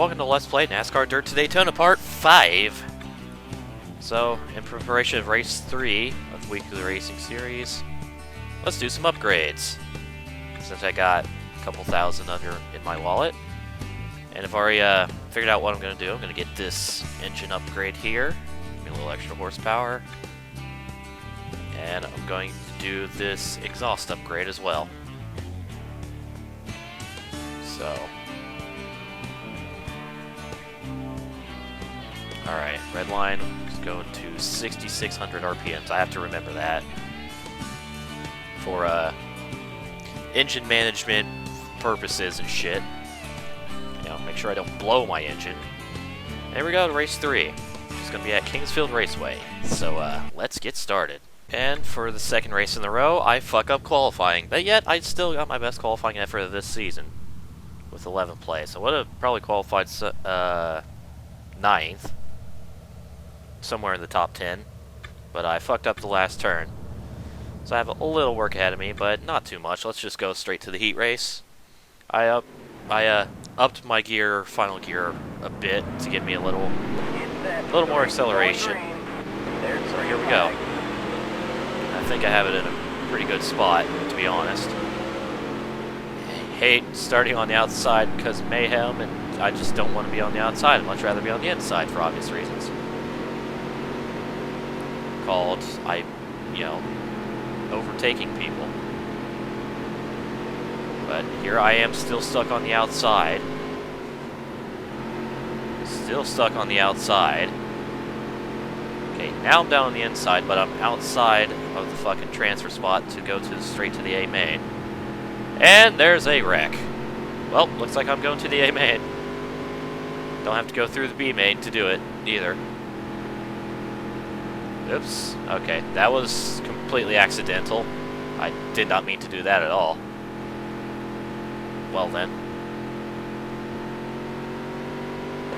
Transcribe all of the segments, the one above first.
welcome to Let's Play NASCAR Dirt to Daytona Part 5. So, in preparation of Race 3 of the weekly racing series, let's do some upgrades. Since I got a couple thousand under in my wallet. And I've already figured out what I'm going to do. I'm going to get this engine upgrade here, get a little extra horsepower. And I'm going to do this exhaust upgrade as well. So... Alright, red line is going to 6,600 RPMs. I have to remember that. For engine management purposes and shit. You know, make sure I don't blow my engine. There we go, to race 3. It's going to be at Kingsfield Raceway. So, let's get started. And for the second race in a row, I fuck up qualifying. But yet, I still got my best qualifying effort of this season. With 11th place. I would have probably qualified 9th. Somewhere in the top 10, but I fucked up the last turn. So I have a little work ahead of me, but not too much. Let's just go straight to the heat race. I upped my gear, final gear, a bit to give me a little more acceleration. So here we go. I think I have it in a pretty good spot, to be honest. I hate starting on the outside because of mayhem, and I just don't want to be on the outside. I'd much rather be on the inside for obvious reasons. Called, overtaking people. But here I am still stuck on the outside. Still stuck on the outside. Okay, now I'm down on the inside, but I'm outside of the fucking transfer spot to go straight to the A main. And there's a wreck. Well, looks like I'm going to the A main. Don't have to go through the B main to do it, either. Oops. Okay, that was completely accidental. I did not mean to do that at all. Well then.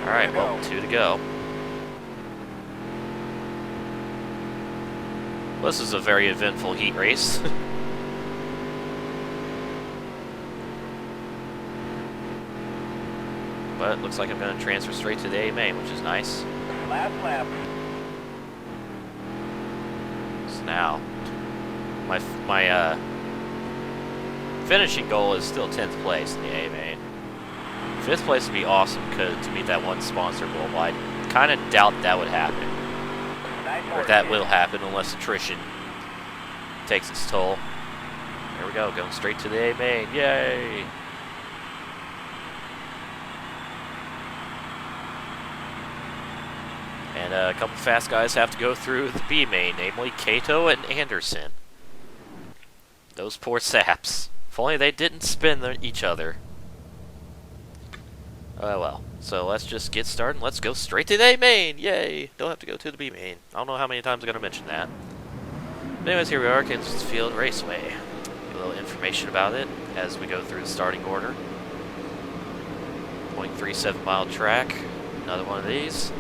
Alright, well, 2 to go. Well, this is a very eventful heat race. But it looks like I'm going to transfer straight to the A main, which is nice. Last lap. Now, my finishing goal is still 10th place in the A main. 5th place would be awesome to meet that one sponsor goal, but I kind of doubt that would happen. Or that will happen unless attrition takes its toll. There we go, going straight to the A main. Yay! And a couple fast guys have to go through the B main, namely Cato and Anderson. Those poor saps. If only they didn't spin each other. Well. So let's just get started. Let's go straight to the A main. Yay! Don't have to go to the B main. I don't know how many times I'm going to mention that. But anyways, here we are, Kingsfield Raceway. A little information about it as we go through the starting order. 0.37 mile track. Another one of these.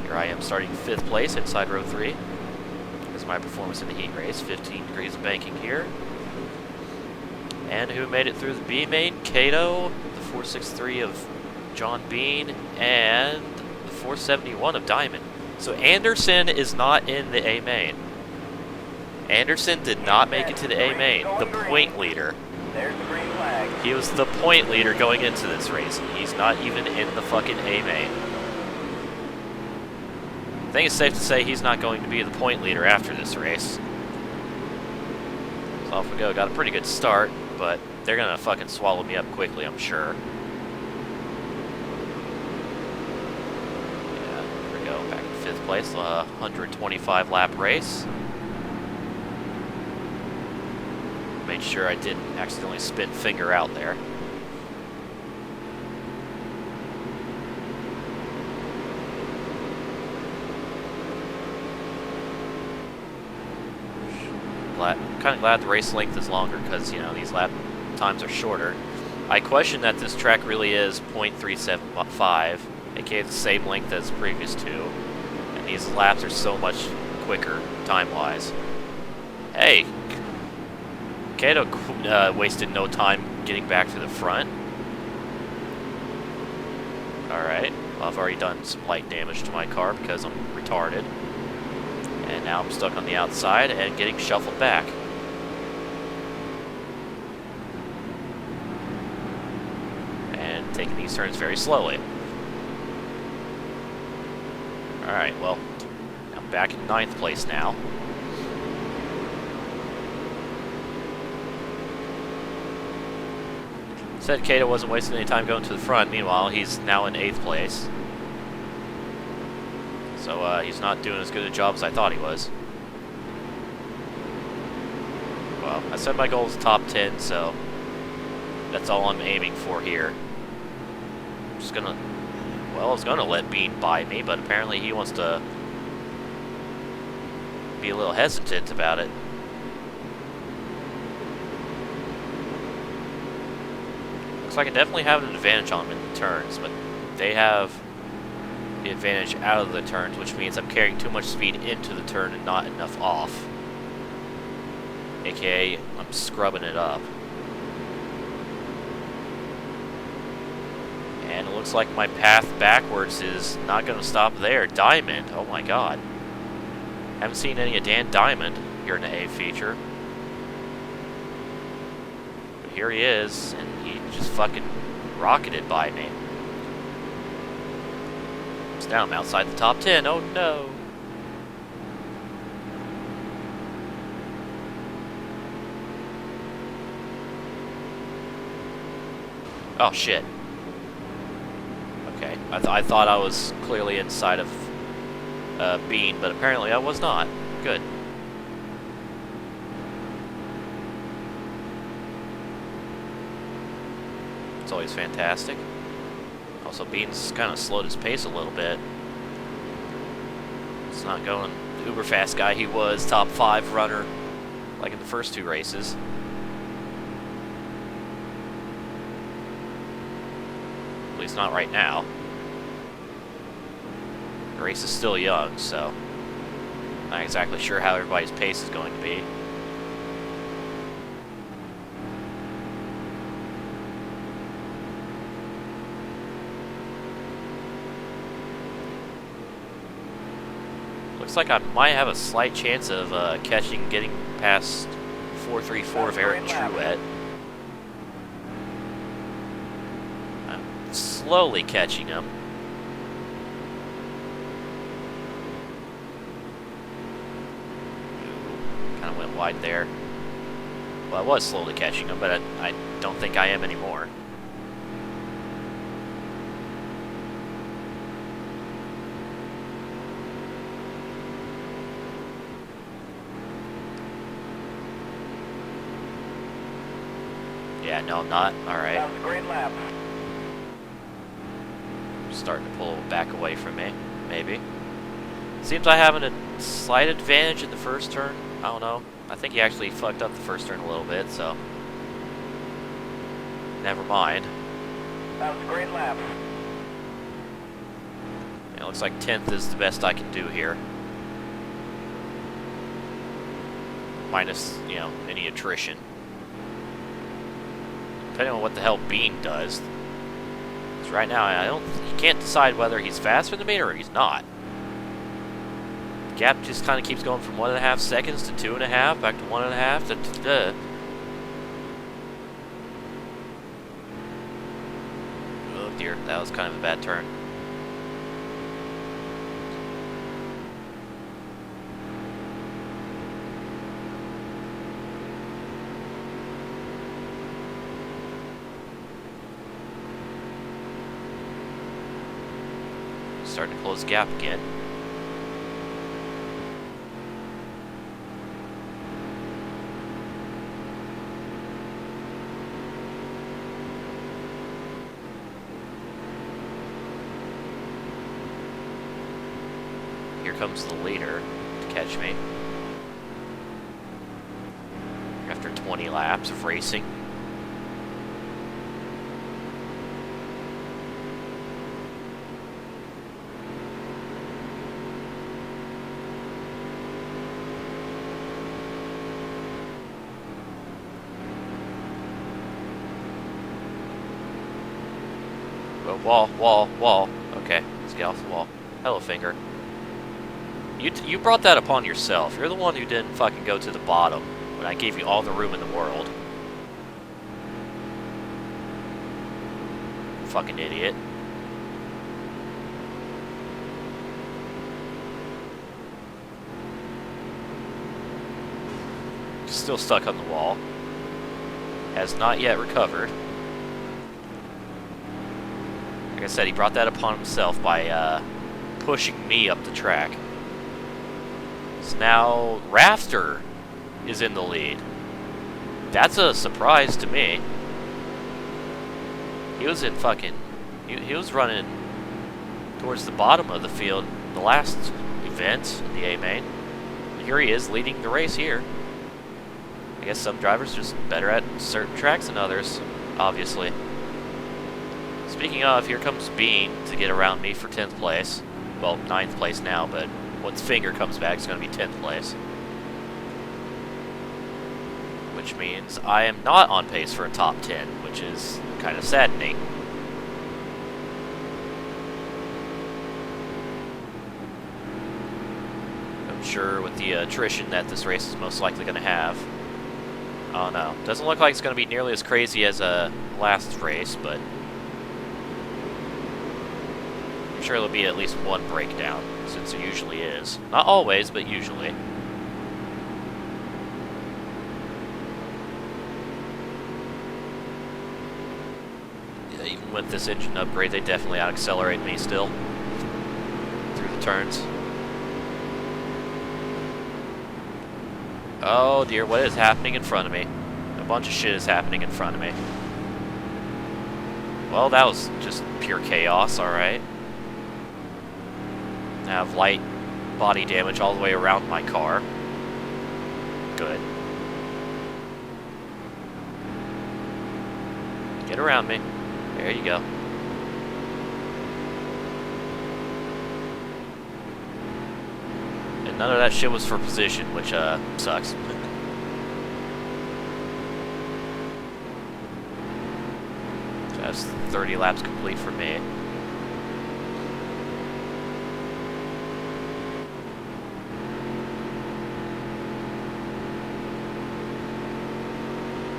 Here I am starting 5th place inside row 3. This is my performance in the heat race. 15 degrees of banking here. And who made it through the B main? Cato, the 463 of John Bean, and the 471 of Diamond. So Anderson is not in the A main. Anderson did not make it to the A main. The point leader. There's the green flag. He was the point leader going into this race. He's not even in the fucking A main. I think it's safe to say he's not going to be the point leader after this race. So off we go. Got a pretty good start, but they're going to fucking swallow me up quickly, I'm sure. Yeah, there we go. Back in 5th place. 125 lap race. Made sure I didn't accidentally spin finger out there. Kind of glad the race length is longer because, you know, these lap times are shorter. I question that this track really is 0.375, aka the same length as the previous two, and these laps are so much quicker time-wise. Hey, Cato wasted no time getting back to the front. Alright, well, I've already done some light damage to my car because I'm retarded. And now I'm stuck on the outside and getting shuffled back. And taking these turns very slowly. Alright, well, I'm back in 9th place now. Said Kato wasn't wasting any time going to the front. Meanwhile, he's now in 8th place. So he's not doing as good a job as I thought he was. Well, I said my goal is top 10, so that's all I'm aiming for here. I'm just gonna... Well, I was gonna let Bean buy me, but apparently he wants to be a little hesitant about it. Looks like I definitely have an advantage on them in the turns, but they have the advantage out of the turns, which means I'm carrying too much speed into the turn and not enough off. AKA, I'm scrubbing it up. And it looks like my path backwards is not going to stop there. Diamond, oh my god. Haven't seen any of Dan Diamond here in the A feature. But here he is, and he just fucking rocketed by me. So now I'm outside the top 10, oh no. Oh shit. Okay, I thought I was clearly inside of Bean, but apparently I was not. Good. It's always fantastic. Also, Bean's kind of slowed his pace a little bit. It's not going the uber fast guy he was, top 5 runner, like in the first 2 races. At least not right now. The race is still young, so not exactly sure how everybody's pace is going to be. Looks like I might have a slight chance of getting past 434 of Eric Truett. I'm slowly catching him. Kind of went wide there. Well, I was slowly catching him, but I don't think I am anymore. Yeah, no, I'm not. Alright. That was a great lap. Starting to pull back away from me, maybe. Seems I have a slight advantage in the first turn. I don't know. I think he actually fucked up the first turn a little bit, so never mind. That was a great lap. It looks like 10th is the best I can do here. Minus, you know, any attrition. Depending on what the hell Bean does. Because right now, you can't decide whether he's faster than me or he's not. The gap just kind of keeps going from 1.5 seconds to 2.5, back to 1.5 to Oh dear, that was kind of a bad turn. Starting to close the gap again. Here comes the leader to catch me. After 20 laps of racing. Wall. Okay, let's get off the wall. Hello, Finger. You brought that upon yourself. You're the one who didn't fucking go to the bottom when I gave you all the room in the world. Fucking idiot. Still stuck on the wall. Has not yet recovered. Like I said, he brought that upon himself by pushing me up the track. So now Rafter is in the lead. That's a surprise to me. He was in fucking... He was running towards the bottom of the field the last event in the A-Main. Here he is leading the race here. I guess some drivers are just better at certain tracks than others, obviously. Speaking of, here comes Bean to get around me for 10th place. Well, 9th place now, but once Finger comes back, it's going to be 10th place. Which means I am not on pace for a top 10, which is kind of saddening. I'm sure with the attrition that this race is most likely going to have. Oh no, doesn't look like it's going to be nearly as crazy as last race, but I'm sure there'll be at least one breakdown, since there usually is. Not always, but usually. Yeah, even with this engine upgrade, they definitely out-accelerate me still through the turns. Oh dear, what is happening in front of me? A bunch of shit is happening in front of me. Well, that was just pure chaos, alright. I have light body damage all the way around my car. Good. Get around me. There you go. None of that shit was for position, which, sucks. That's 30 laps complete for me.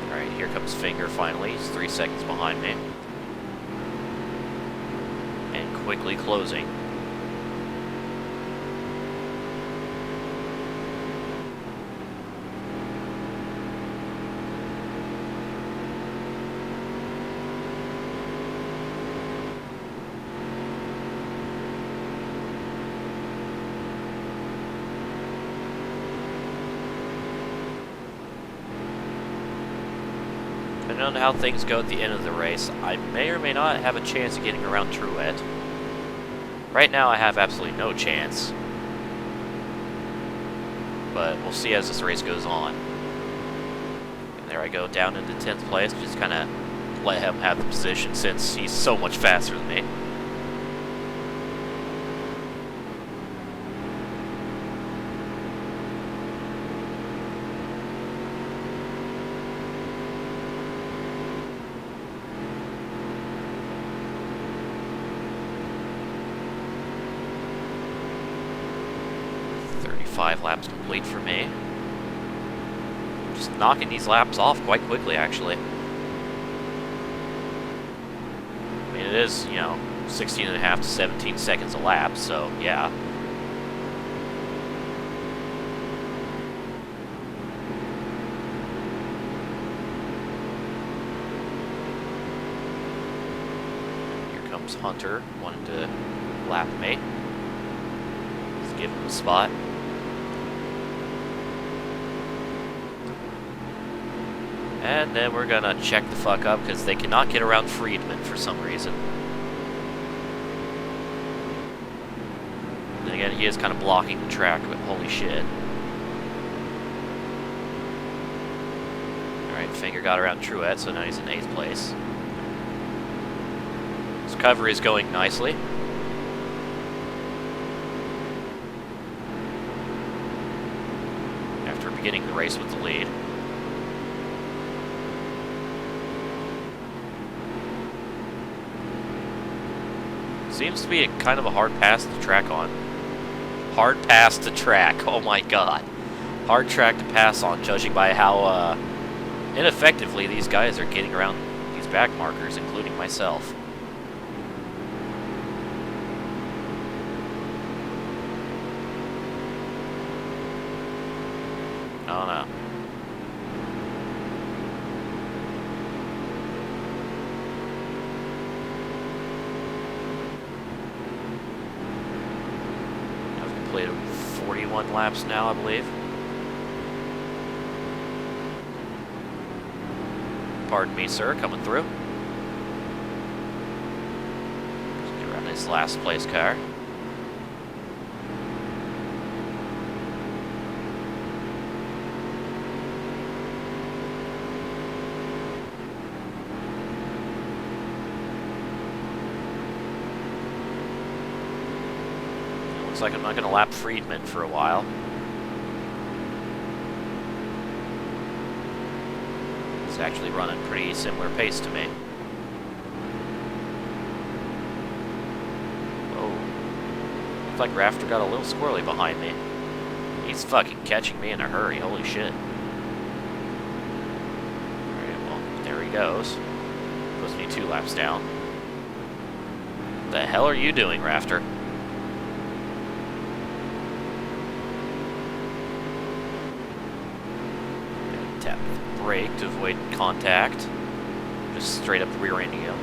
Alright, here comes Finger finally. He's 3 seconds behind me. And quickly closing. Depending on how things go at the end of the race, I may or may not have a chance of getting around Truett. Right now I have absolutely no chance. But we'll see as this race goes on. And there I go, down into 10th place. Just kind of let him have the position since he's so much faster than me. Five laps complete for me. Just knocking these laps off quite quickly, actually. I mean, it is, you know, 16.5 to 17 seconds a lap, so yeah. Here comes Hunter, wanting to lap me. Let's give him a spot. And then we're gonna check the fuck up because they cannot get around Friedman for some reason. And again, he is kind of blocking the track, but holy shit. Alright, Finger got around Truett, so now he's in 8th place. His recovery is going nicely. After beginning the race with the lead. Seems to be kind of a hard pass to track on. Hard pass to track, oh my god. Hard track to pass on, judging by how ineffectively these guys are getting around these back markers, including myself. I don't know. I've completed 41 laps now, I believe. Pardon me, sir, coming through. Let's get around this last place car. Looks like I'm not going to lap Friedman for a while. He's actually running pretty similar pace to me. Oh. Looks like Rafter got a little squirrely behind me. He's fucking catching me in a hurry, holy shit. Alright, well, there he goes. Puts me 2 laps down. What the hell are you doing, Rafter? Tap the brake to avoid contact. Just straight up rear-ending him.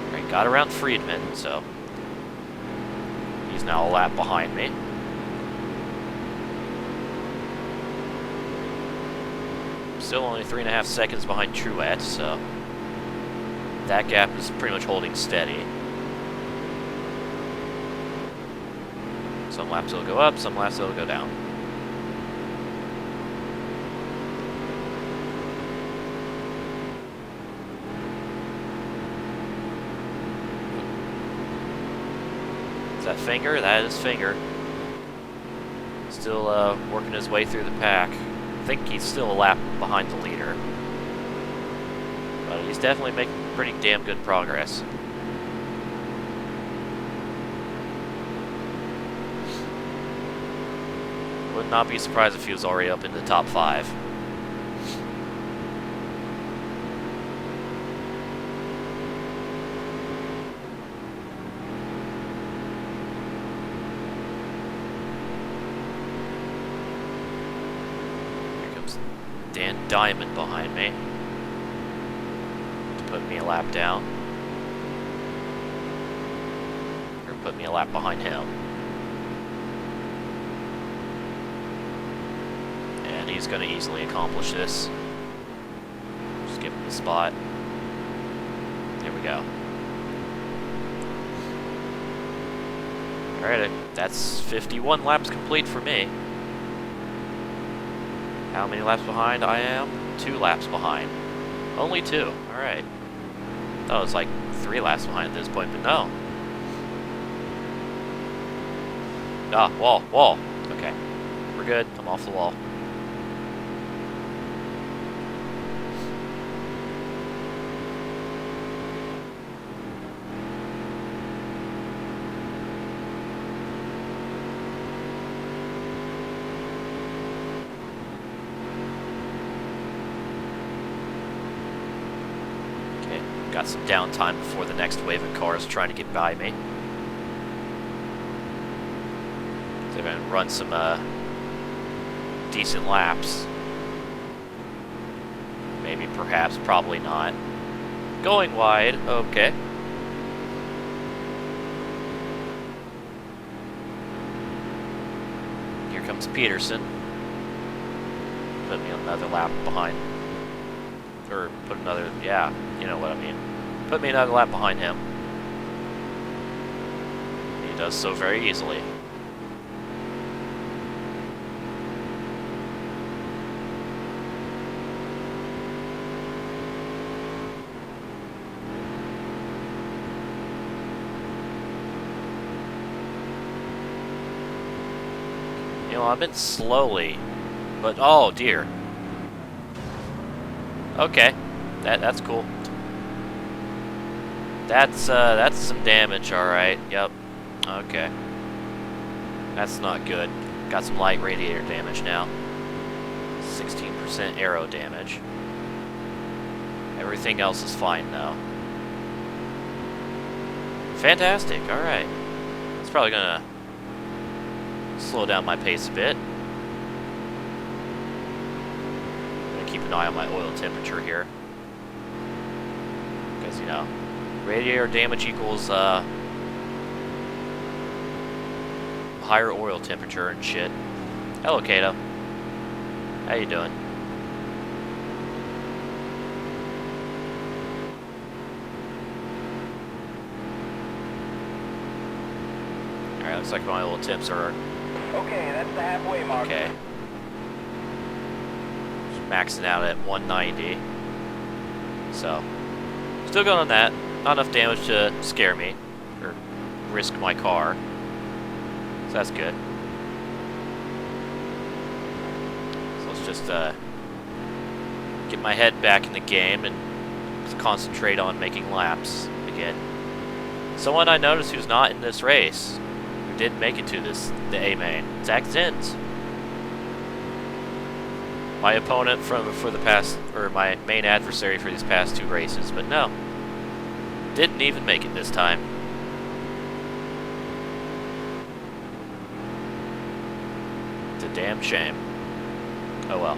Alright, got around Friedman, so he's now a lap behind me. Still only 3.5 seconds behind Truett, so that gap is pretty much holding steady. Some laps it'll go up, some laps it'll go down. Is that Finger? That is Finger. Still working his way through the pack. I think he's still a lap behind the leader. But he's definitely making pretty damn good progress. Would not be surprised if he was already up in the top 5. Here comes Dan Diamond behind me to put me a lap down. Or put me a lap behind him. He's going to easily accomplish this. Just give him the spot. There we go. Alright, that's 51 laps complete for me. How many laps behind I am? 2 laps behind. Only 2. Alright. Thought it was like 3 laps behind at this point, but no. Ah, wall. Okay. We're good. I'm off the wall. Got some downtime before the next wave of cars trying to get by me. They're going to run some decent laps. Maybe, perhaps, probably not. Going wide, okay. Here comes Peterson. Put me another lap behind. Or put another, yeah, you know what I mean. Put me another lap behind him. He does so very easily. You know, I've been slowly, but oh dear. Okay, that's cool. That's some damage, alright. Yep. Okay. That's not good. Got some light radiator damage now. 16% aero damage. Everything else is fine though. Fantastic, alright. It's probably gonna slow down my pace a bit. I'm gonna keep an eye on my oil temperature here. Because, you know, radiator damage equals higher oil temperature and shit. Hello, Kato. How you doing? Alright, looks like my little tips are Okay, that's the halfway mark. okay. Just maxing out at 190. So, still going on that. Not enough damage to scare me or risk my car. So that's good. So let's just get my head back in the game and just concentrate on making laps again. Someone I noticed who's not in this race, who didn't make it to the A main, Zach Zins. My opponent for the past, or my main adversary for these past 2 races, but no, didn't even make it this time. It's a damn shame. Oh well.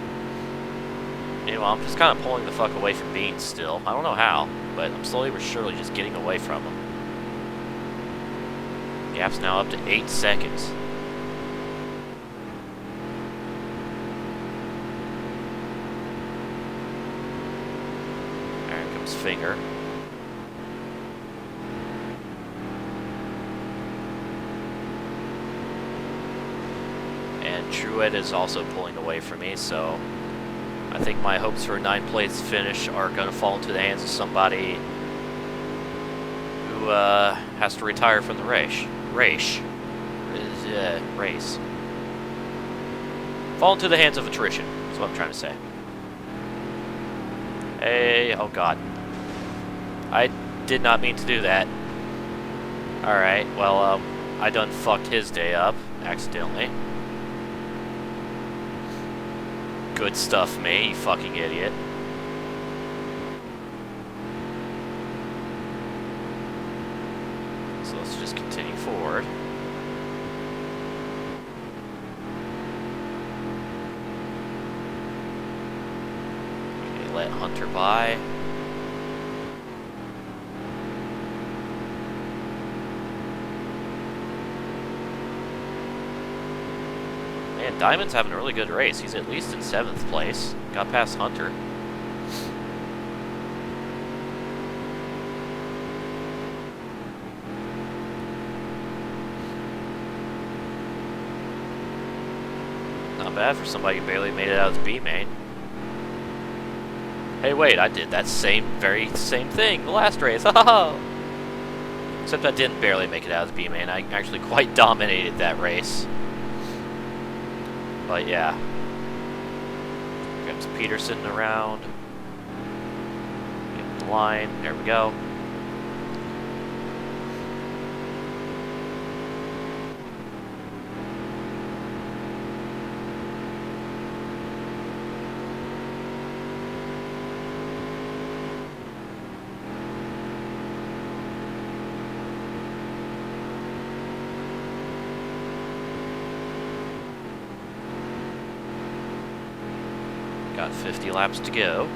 Anyway, I'm just kind of pulling the fuck away from Beans still. I don't know how, but I'm slowly but surely just getting away from him. Gap's now up to 8 seconds. There comes Finger. And Truett is also pulling away from me, so I think my hopes for a 9th place finish are going to fall into the hands of somebody who has to retire from the race. Race. Fall into the hands of attrition, is what I'm trying to say. Hey, oh god. I did not mean to do that. Alright, well, I done fucked his day up, accidentally. Good stuff, me, you fucking idiot. So let's just continue forward. Okay, let Hunter by. Man, Diamond's having a really good race. He's at least in 7th place. Got past Hunter. Not bad for somebody who barely made it out of the B main. Hey, wait, I did that very same thing the last race. Except I didn't barely make it out of the B main. I actually quite dominated that race. But yeah. Here comes Peterson around. Get the line. There we go. Got 50 laps to go.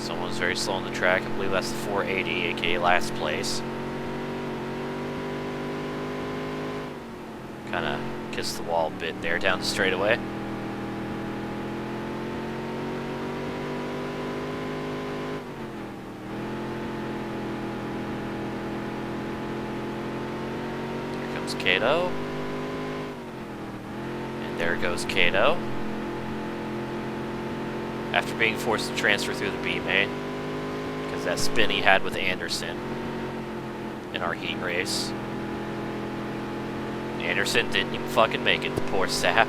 Someone's very slow on the track. I believe that's the 480, aka last place. Kind of kissed the wall a bit there down the straightaway. Here comes Kato. There goes Kato. After being forced to transfer through the B main, because that spin he had with Anderson in our heat race. Anderson didn't even fucking make it, the poor sap.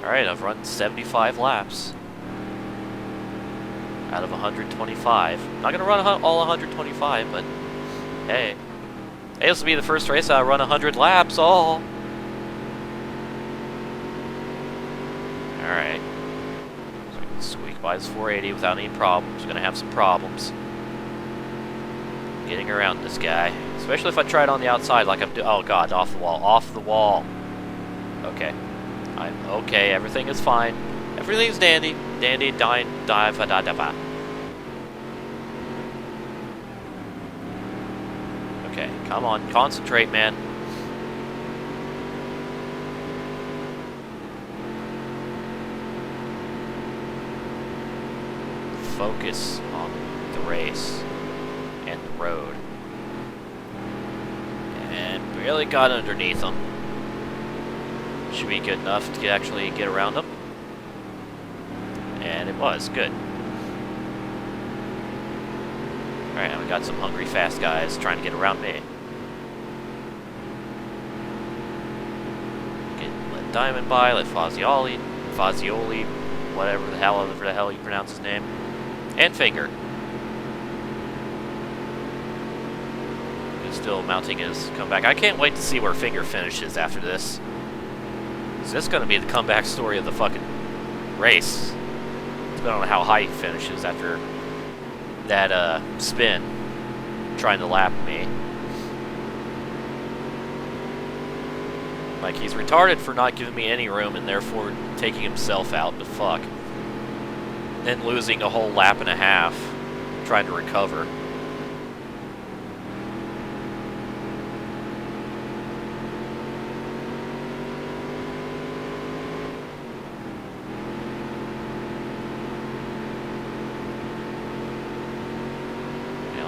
Alright, I've run 75 laps. Out of 125. Not gonna run all 125, but hey. Hey, this will be the first race I run 100 laps all. Alright. So I can squeak by this 480 without any problems. Gonna have some problems getting around this guy. Especially if I try it on the outside like I'm doing. Oh god, off the wall. Off the wall. Okay. I'm okay. Everything is fine. Everything's dandy. Dandy, dive, da da da. Okay, come on. Concentrate, man. Focus on the race and the road. And really got underneath them. Should be good enough to actually get around them. And it was good. Alright, and we got some hungry fast guys trying to get around me. Let Diamond by, let Fazioli, whatever the hell you pronounce his name. And Finger. He's still mounting his comeback. I can't wait to see where Finger finishes after this. Is this going to be the comeback story of the fucking race? Depending on how high he finishes after that spin, trying to lap me. Like, he's retarded for not giving me any room and therefore taking himself out, but fuck. Then losing a whole lap and a half, trying to recover.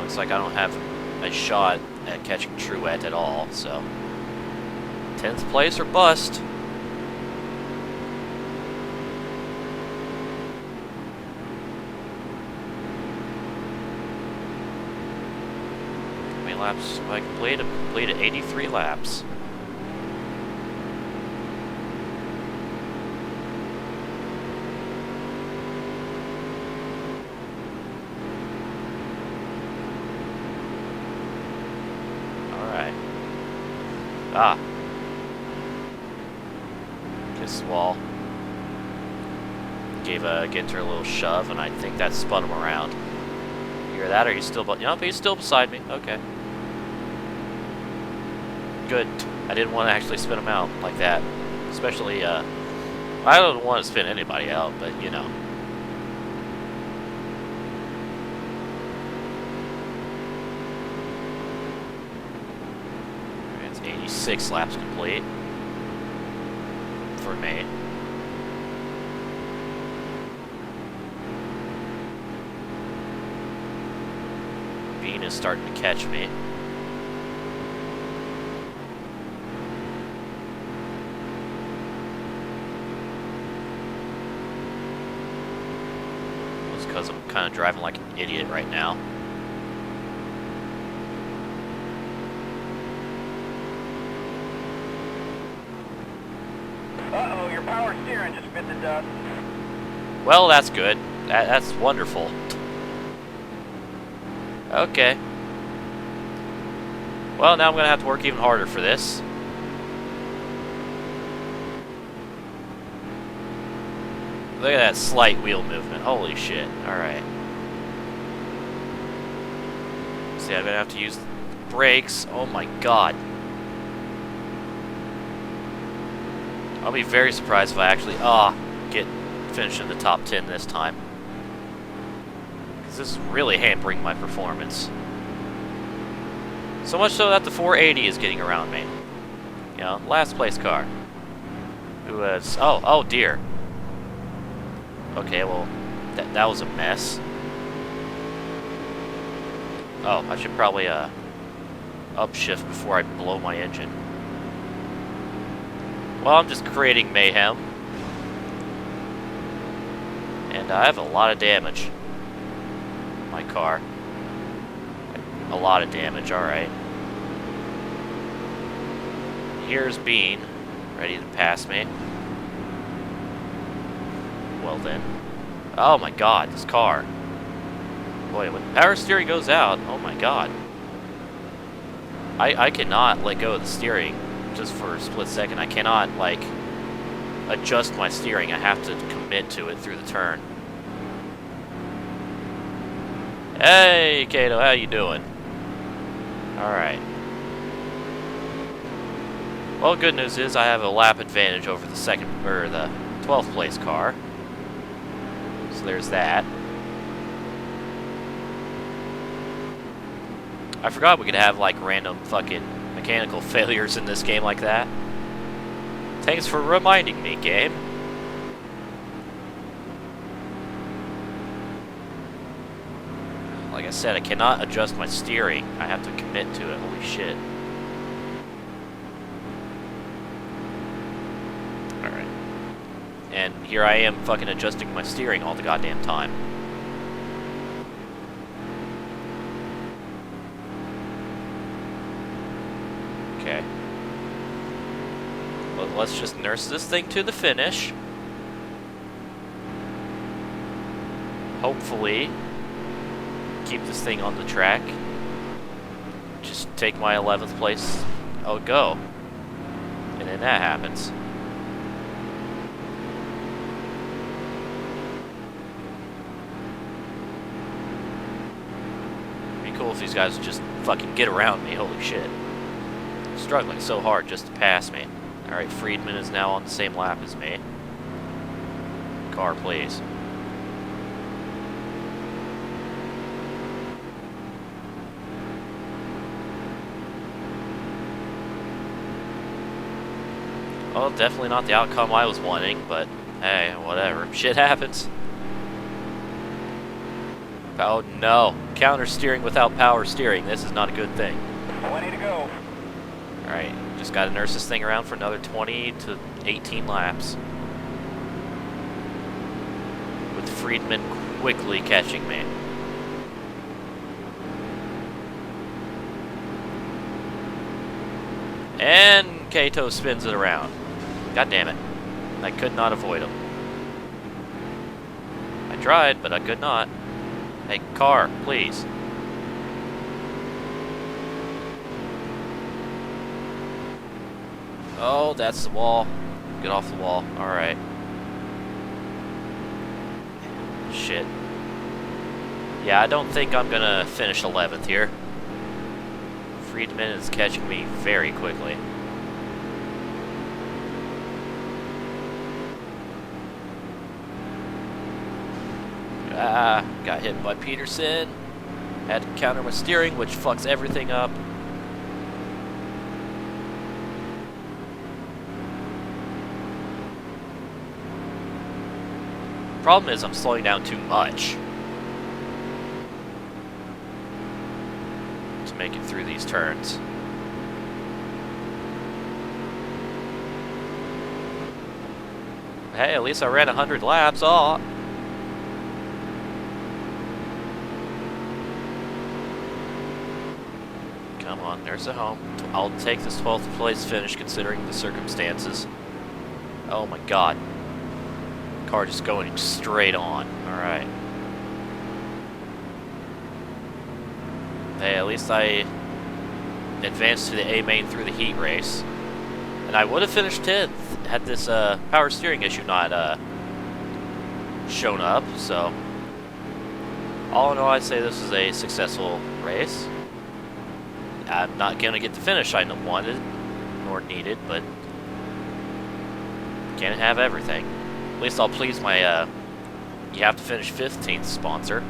Looks like I don't have a shot at catching Truett at all, so 10th place or bust. How many laps have I completed? I've completed 83 laps. Ah. Kiss the wall. Gave Ginter a little shove, and I think that spun him around. You hear that, or he's still... Nope, he's still beside me. Okay. Good. I didn't want to actually spin him out like that. Especially, I don't want to spin anybody out, but, you know. It's 86 laps complete. For me. Bean is starting to catch me. It's because I'm kind of driving like an idiot right now. Uh-oh, your power steering just bit the dust. Well, that's good. That's wonderful. Okay. Well, now I'm going to have to work even harder for this. Look at that slight wheel movement. Holy shit. Alright. See, I'm going to have to use brakes. Oh my god. I'll be very surprised if I actually, get finished in the top 10 this time. Because this is really hampering my performance. So much so that the 480 is getting around me. You know, last place car. Who was, oh dear. Okay, well, that was a mess. Oh, I should probably, upshift before I blow my engine. Well, I'm just creating mayhem. And I have a lot of damage. My car. A lot of damage, alright. Here's Bean, ready to pass me. Well then. Oh my god, this car. Boy, when power steering goes out, oh my god. I cannot let go of the steering just for a split second. I cannot, like, adjust my steering. I have to commit to it through the turn. Hey, Kato, how you doing? Alright. Well, good news is I have a lap advantage over the the 12th place car. So there's that. I forgot we could have, like, random fucking mechanical failures in this game like that. Thanks for reminding me, game. Like I said, I cannot adjust my steering. I have to commit to it. Holy shit. Alright. And here I am fucking adjusting my steering all the goddamn time. Okay. Well, let's just nurse this thing to the finish. Hopefully, keep this thing on the track. Just take my 11th place. Oh, go. And then that happens. It'd be cool if these guys would just fucking get around me. Holy shit. Struggling so hard just to pass me. Alright, Friedman is now on the same lap as me. Car, please. Well, definitely not the outcome I was wanting, but hey, whatever. Shit happens. Oh no. Counter steering without power steering. This is not a good thing. 20 to go. Alright, just gotta nurse this thing around for another 20 to 18 laps. With Friedman quickly catching me. And Kato spins it around. God damn it. I could not avoid him. I tried, but I could not. Hey, car, please. Oh, that's the wall. Get off the wall. Alright. Shit. Yeah, I don't think I'm gonna finish 11th here. Friedman is catching me very quickly. Ah, got hit by Peterson. Had to counter my steering, which fucks everything up. Problem is, I'm slowing down too much to make it through these turns. Hey, at least I ran 100 laps. Oh. Come on, there's a home. I'll take this 12th place finish considering the circumstances. Oh my god. Car just going straight on. Alright. Hey, at least I advanced to the A main through the heat race. And I would have finished 10th had this power steering issue not shown up, so all in all, I'd say this is a successful race. I'm not going to get the finish I wanted, nor needed, but can't have everything. At least I'll please my, you have to finish 15th sponsor.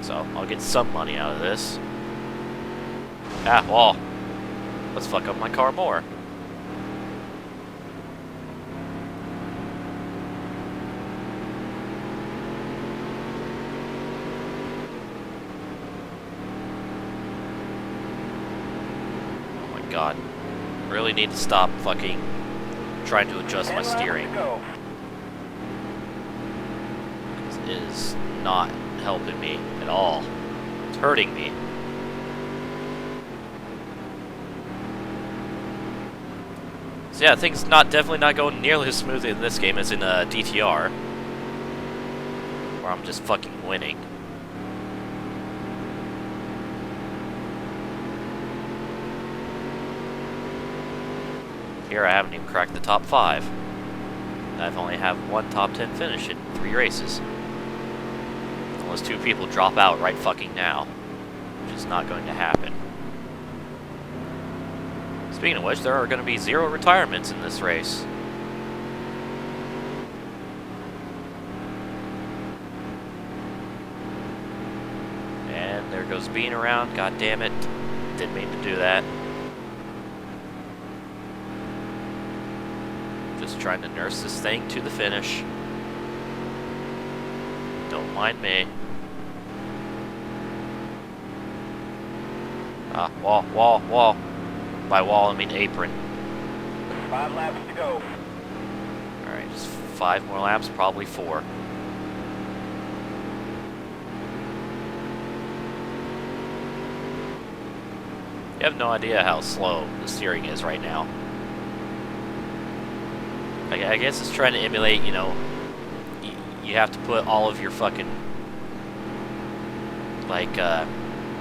So, I'll get some money out of this. Ah, well, let's fuck up my car more. Oh my god. Really need to stop fucking trying to adjust my steering. It is not helping me at all. It's hurting me. So yeah, things definitely not going nearly as smoothly in this game as in DTR. Or I'm just fucking winning. Here I haven't even cracked the top 5. I've only have one top 10 finish in 3 races. Unless 2 people drop out right fucking now. Which is not going to happen. Speaking of which, there are going to be 0 retirements in this race. And there goes Bean around, god damn it. Didn't mean to do that. Just trying to nurse this thing to the finish. Don't mind me. Ah, wall. By wall, I mean apron. 5 laps to go. Alright, just 5 more laps, probably 4. You have no idea how slow the steering is right now. I guess it's trying to emulate, you know, you have to put all of your fucking, like,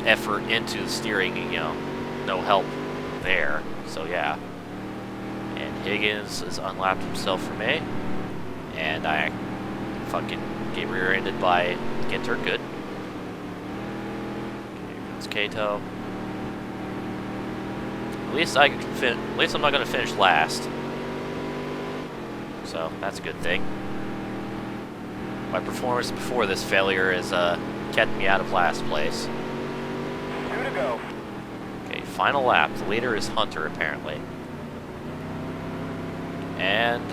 effort into the steering, you know, no help there. So, yeah. And Higgins has unlapped himself for me. And I fucking get rear-ended by Ginter. Good. Here comes Kato. At least I can at least I'm not going to finish last. So, that's a good thing. My performance before this failure has kept me out of last place. 2 to go. Okay, final lap. The leader is Hunter, apparently. And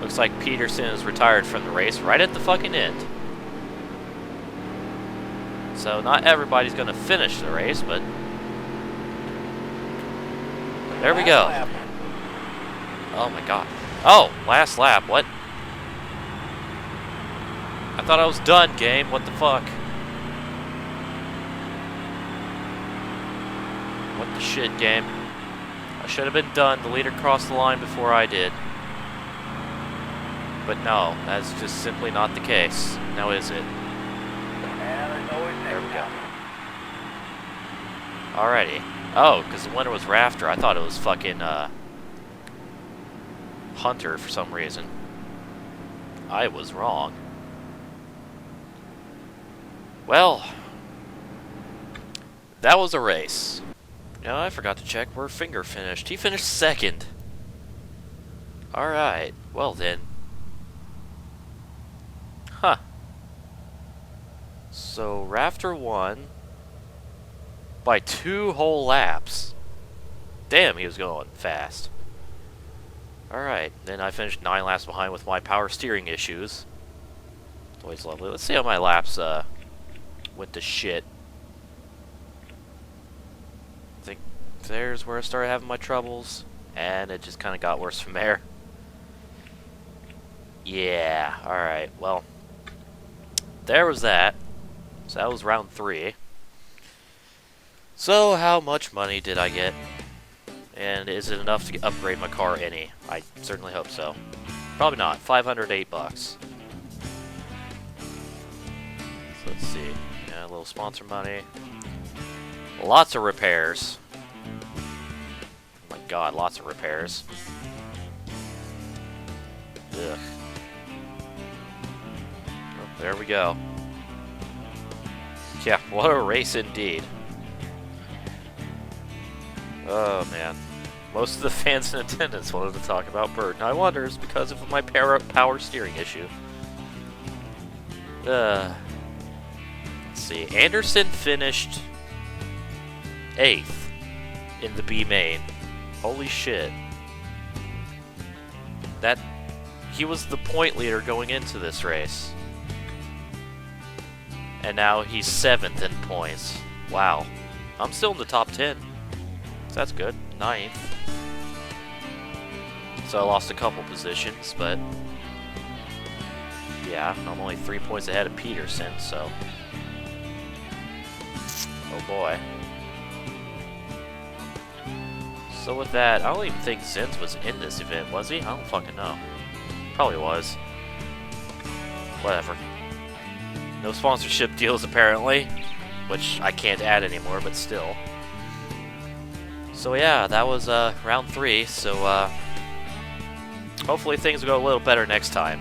looks like Peterson is retired from the race right at the fucking end. So, not everybody's going to finish the race, but there we go. Last lap. Oh my god. Oh, last lap, what? I thought I was done, game, what the fuck? What the shit, game? I should have been done, the leader crossed the line before I did. But no, that's just simply not the case. Now is it? And there's always There we next go. lap. Alrighty. Oh, because the winner was Rafter, I thought it was fucking, Hunter for some reason. I was wrong. Well, that was a race. No, I forgot to check where Finger finished. He finished second. Alright, well then. Huh. So, Rafter won by 2 whole laps. Damn, he was going fast. Alright, then I finished 9 laps behind with my power steering issues. Always lovely. Let's see how my laps went to shit. I think there's where I started having my troubles, and it just kind of got worse from there. Yeah, alright, well, there was that. So that was round 3. So how much money did I get? And is it enough to upgrade my car any? I certainly hope so. Probably not. 508 bucks. So let's see. Yeah, a little sponsor money. Lots of repairs. Oh my god, lots of repairs. Ugh. Oh, there we go. Yeah, what a race indeed. Oh man. Most of the fans in attendance wanted to talk about Bird, and I wonder it's because of my power steering issue. Let's see. Anderson finished 8th in the B main. Holy shit. He was the point leader going into this race. And now he's 7th in points. Wow. I'm still in the top 10. So that's good. 9th. So I lost a couple positions, but yeah, I'm only 3 points ahead of Peterson, so oh boy. So with that, I don't even think Zenz was in this event, was he? I don't fucking know. Probably was. Whatever. No sponsorship deals apparently, which I can't add anymore, but still. So yeah, that was round 3, so hopefully things will go a little better next time.